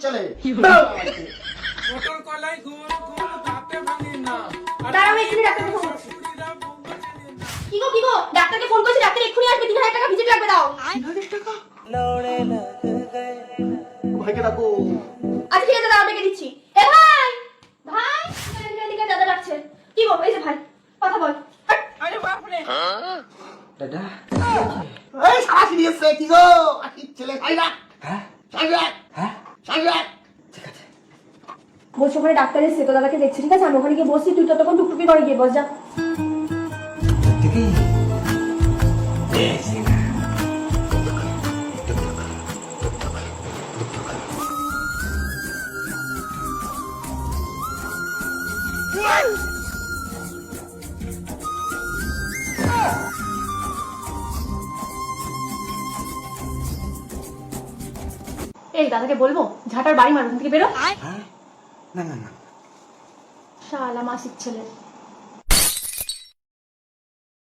চলে মোটর কলাই গোল গোল দাঁতে ভাঙি না দাঁড়াও এক্ষুনি ডাক্তারকে ফোন করছি। কি গো ডাক্তারকে ফোন করছি, ডাক্তার এক্ষুনি আসবে, 3000 টাকা ভিজিট লাগবে দাও। 3000 টাকা? ভাইকে ডাকো। আচ্ছা ঠিক আছে দাঁড়াও ডেকে দিচ্ছি। এ ভাই ভাই এদিকে দাদা ডাকছে। কি গো এই যে ভাই কথা বল। আরে বাপ রে দাদা এই সারা সিরিয়াসে কি গো আকি ছেলে খাইরা হ্যাঁ সাইরা হ্যাঁ সাইরা ঠিক আছে বলছো ওখানে ডাক্তার এসেছে তো দাদাকে দেখছি, ঠিক আছে আমি ওখানে গিয়ে বসছি, তুই ততক্ষণ টুকটুকি করে গিয়ে বস যা। দেখি এই দাদাকে বলবো ঝাঁটার বাড়ি মারবো, থেকে বেরো। হ্যাঁ না না না শালা মাসিক ছেলে।